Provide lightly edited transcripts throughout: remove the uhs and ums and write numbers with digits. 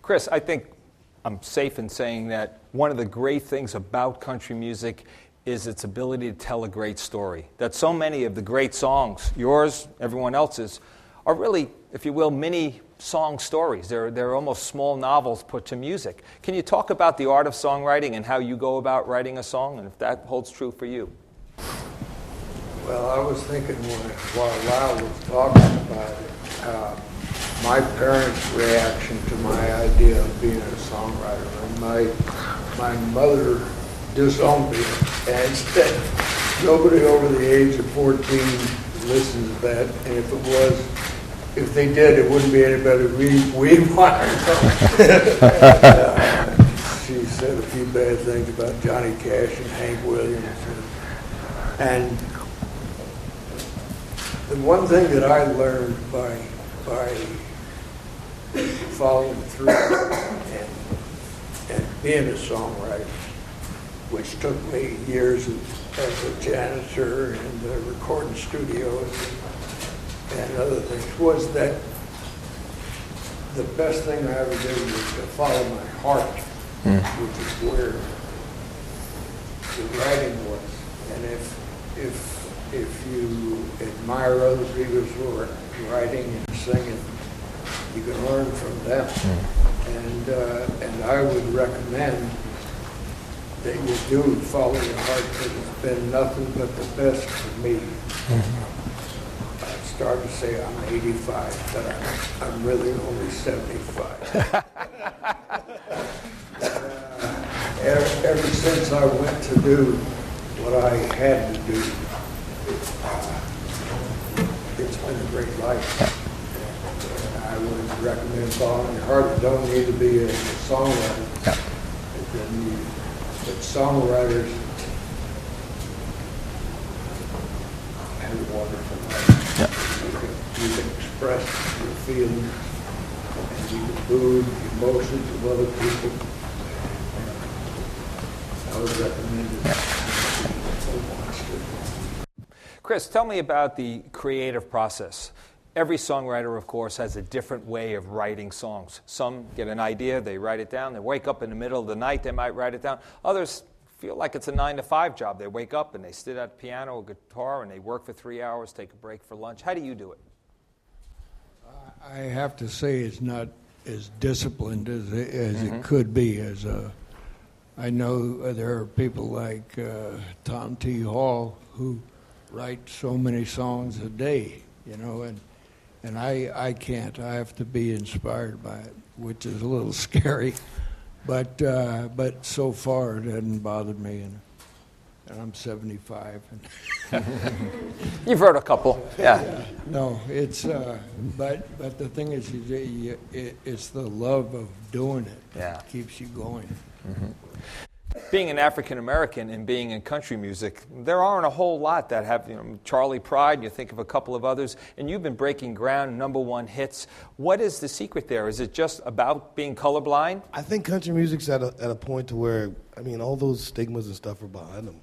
Kris, I think I'm safe in saying that one of the great things about country music is its ability to tell a great story. That so many of the great songs, yours, everyone else's, are really, if you will, mini song stories. They're almost small novels put to music. Can you talk about the art of songwriting and how you go about writing a song, and if that holds true for you? Well, I was thinking while Lyle was talking about it, my parents' reaction to my idea of being a songwriter. And my mother disowned me and said nobody over the age of 14 listens to that, and if they did, it wouldn't be any better than we wanted. She said a few bad things about Johnny Cash and Hank Williams. And the one thing that I learned by following through and being a songwriter, which took me years as a janitor in the recording studios and other things, was that the best thing I ever did was to follow my heart, which is where the writing was. And if you admire other people's writing and singing, you can learn from them. And I would recommend that you do follow your heart, because it's been nothing but the best for me. I started to say I'm 85, but I'm really only 75. Ever since I went to do what I had to do, it's been a great life. And I would recommend following your heart. You don't need to be a songwriter. But songwriters have a wonderful life. You can express your feelings, and you can move the emotions of other people. I would recommend it. Kris, tell me about the creative process. Every songwriter, of course, has a different way of writing songs. Some get an idea, they write it down. They wake up in the middle of the night, they might write it down. Others feel like it's a 9-to-5 job. They wake up and they sit at a piano or guitar and they work for 3 hours, take a break for lunch. How do you do it? I have to say it's not as disciplined as it could be. I know there are people like Tom T. Hall who write so many songs a day, and I can't. I have to be inspired by it, which is a little scary, but so far it hasn't bothered me, and I'm 75. You've heard a couple, yeah. No, it's but the thing is, it's the love of doing it that keeps you going. Being an African American and being in country music, there aren't a whole lot that have, Charlie Pride, you think of a couple of others, and you've been breaking ground, #1 hits. What is the secret there? Is it just about being colorblind? I think country music's at a point to where, all those stigmas and stuff are behind them.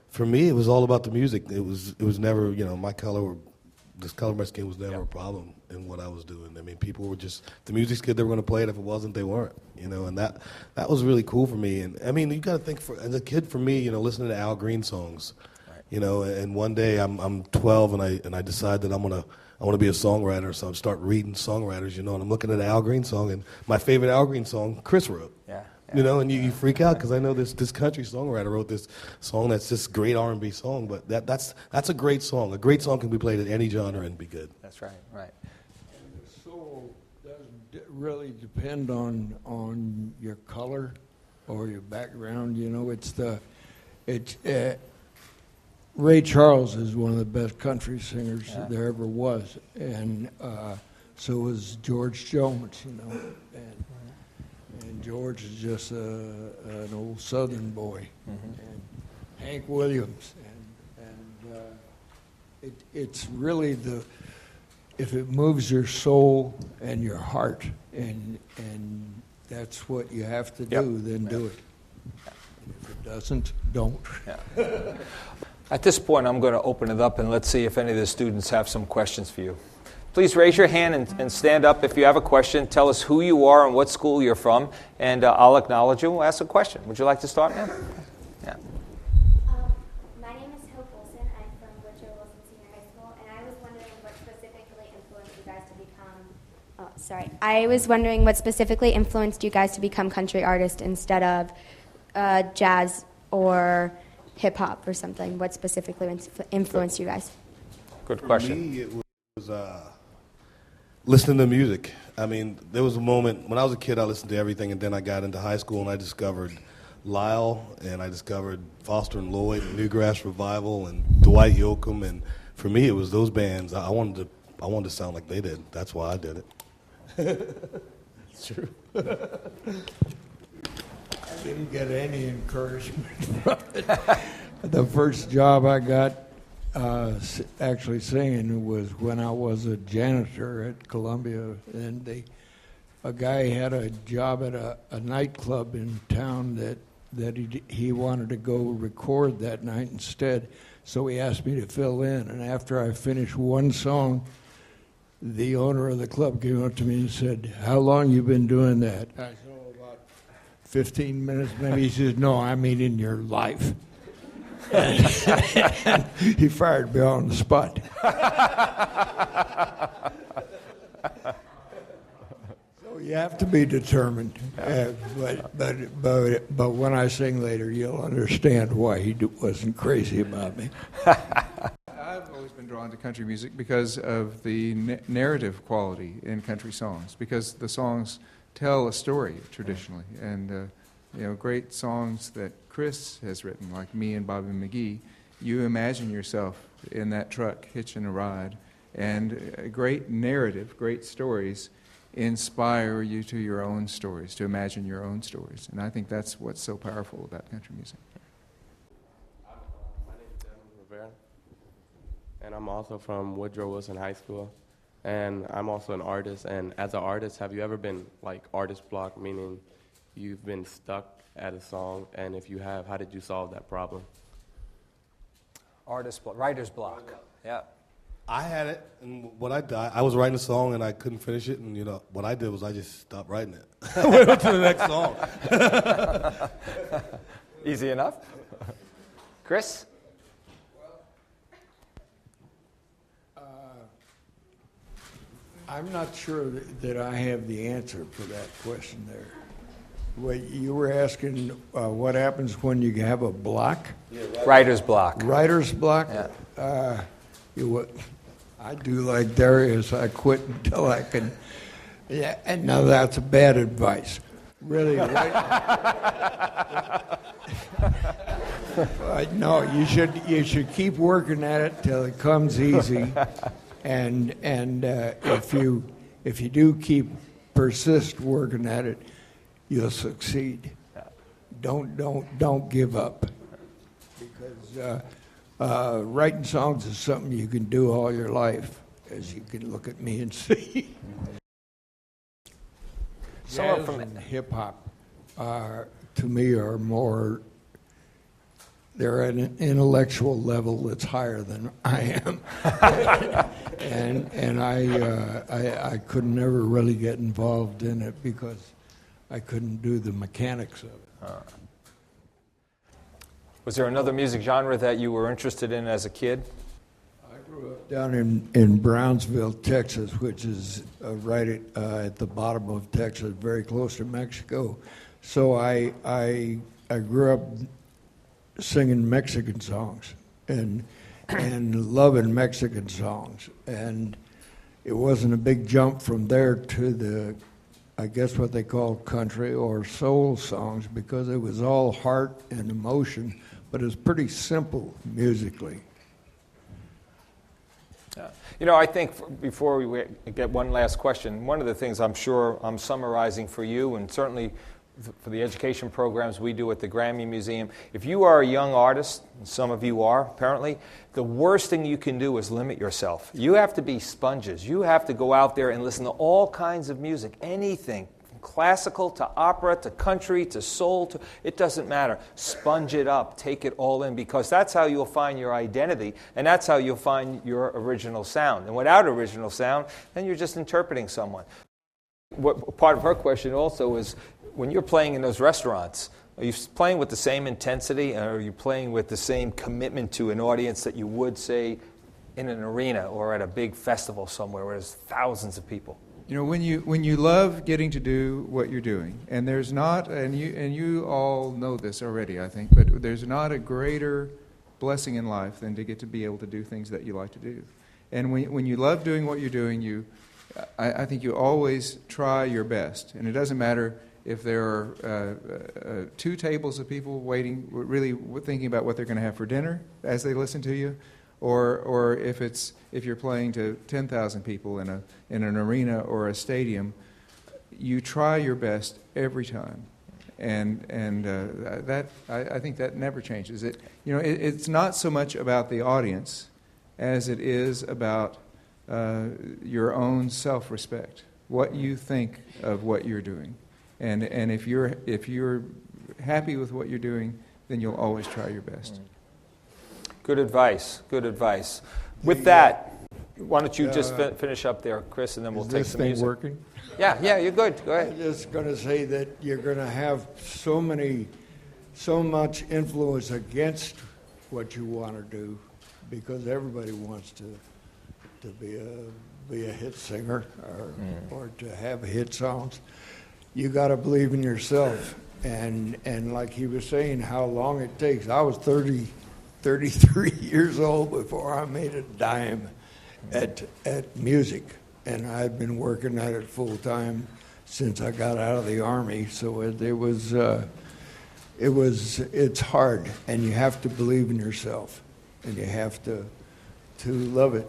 For me, it was all about the music. It was never, my color, this color of my skin was never a problem in what I was doing. People were just, the music's good, they were going to play it. If it wasn't, they weren't, and that was really cool for me. And you got to think, as a kid, for me, listening to Al Green songs, and one day I'm 12 and I decide that I want to be a songwriter, so I start reading songwriters, and I'm looking at an Al Green song, and my favorite Al Green song, Chris wrote. And you freak out because I know this country songwriter wrote this song that's just great R&B song, but that's a great song. A great song can be played in any genre and be good. That's right, right. And the soul doesn't really depend on your color or your background. Ray Charles is one of the best country singers that there ever was, and so was George Jones. And George is just an old Southern boy, and Hank Williams, and it's really if it moves your soul and your heart, and that's what you have to do, then do it. And if it doesn't, don't. At this point, I'm going to open it up and let's see if any of the students have some questions for you. Please raise your hand and stand up if you have a question. Tell us who you are and what school you're from, and I'll acknowledge you. We'll ask a question. Would you like to start, ma'am? Yeah. My name is Hope Olson. I'm from Woodrow Wilson Senior High School, and I was wondering what specifically influenced you guys to become. I was wondering what specifically influenced you guys to become country artists instead of jazz or hip hop or something. What specifically influenced you guys? Good question. For me, it was listening to music. I mean, there was a moment when I was a kid, I listened to everything, and then I got into high school and I discovered Lyle, and I discovered Foster and Lloyd, and Newgrass Revival, and Dwight Yoakam, and for me, it was those bands. I wanted to sound like they did. That's why I did it. It's true. I didn't get any encouragement from it. The first job I got actually singing was when I was a janitor at Columbia, and a guy had a job at a nightclub in town that he wanted to go record that night instead, so he asked me to fill in, and after I finished one song, the owner of the club came up to me and said, "How long you been doing that?" I said, "About 15 minutes maybe." He says, "No, I mean in your life." And he fired me on the spot. So you have to be determined. But when I sing later, you'll understand why he wasn't crazy about me. I've always been drawn to country music because of the narrative quality in country songs, because the songs tell a story traditionally, and great songs that Kris has written, like Me and Bobby McGee, you imagine yourself in that truck hitching a ride, and a great narrative, great stories inspire you to your own stories, to imagine your own stories, and I think that's what's so powerful about country music. My name is Devin Rivera, and I'm also from Woodrow Wilson High School, and I'm also an artist. And as an artist, have you ever been like artist block, meaning you've been stuck at a song, and if you have, how did you solve that problem? Writer's block. Yeah. I had it, and what I was writing a song and I couldn't finish it, and what I did was I just stopped writing it. I went on to the next song. Easy enough. Kris? I'm not sure that I have the answer for that question there. Well, you were asking what happens when you have a block? Yeah, Writer's block. Writer's block? Yeah. I do like Darius. I quit until I can. Yeah, and now that's bad advice. Really, right? No, you should keep working at it till it comes easy, and if you do persist working at it, you'll succeed. Don't give up, because writing songs is something you can do all your life, as you can look at me and see. Jazz and hip hop, to me, are more. They're at an intellectual level that's higher than I am, and I could never really get involved in it because I couldn't do the mechanics of it. Was there another music genre that you were interested in as a kid? I grew up down in Brownsville, Texas, which is right at the bottom of Texas, very close to Mexico. So I grew up singing Mexican songs and loving Mexican songs, and it wasn't a big jump from there to I guess what they call country or soul songs, because it was all heart and emotion, but it's pretty simple musically. I think before we get one last question, one of the things I'm sure I'm summarizing for you, and certainly for the education programs we do at the Grammy Museum, if you are a young artist, and some of you are apparently, the worst thing you can do is limit yourself. You have to be sponges. You have to go out there and listen to all kinds of music, anything, classical to opera to country to soul, it doesn't matter. Sponge it up, take it all in, because that's how you'll find your identity, and that's how you'll find your original sound. And without original sound, then you're just interpreting someone. What part of her question also is, when you're playing in those restaurants, are you playing with the same intensity, or are you playing with the same commitment to an audience that you would, say, in an arena or at a big festival somewhere where there's thousands of people? You know, when you love getting to do what you're doing, and there's not, and you all know this already, I think, but there's not a greater blessing in life than to get to be able to do things that you like to do. And when you love doing what you're doing, I think you always try your best, and it doesn't matter if there are 2 tables of people waiting, really thinking about what they're going to have for dinner as they listen to you, or if you're playing to 10,000 people in an arena or a stadium, you try your best every time, and that I think that never changes. It's not so much about the audience as it is about your own self-respect, what you think of what you're doing. And if you're happy with what you're doing, then you'll always try your best. Good advice. Good advice. With that, why don't you just finish up there, Kris, and then we'll take some music. Is this thing working? Yeah, you're good. Go ahead. I'm just going to say that you're going to have so much influence against what you want to do, because everybody wants to be a hit singer or to have hit songs. You got to believe in yourself, and like he was saying, how long it takes. I was 33 years old before I made a dime at music, and I've been working at it full time since I got out of the Army. So it's hard, and you have to believe in yourself, and you have to love it.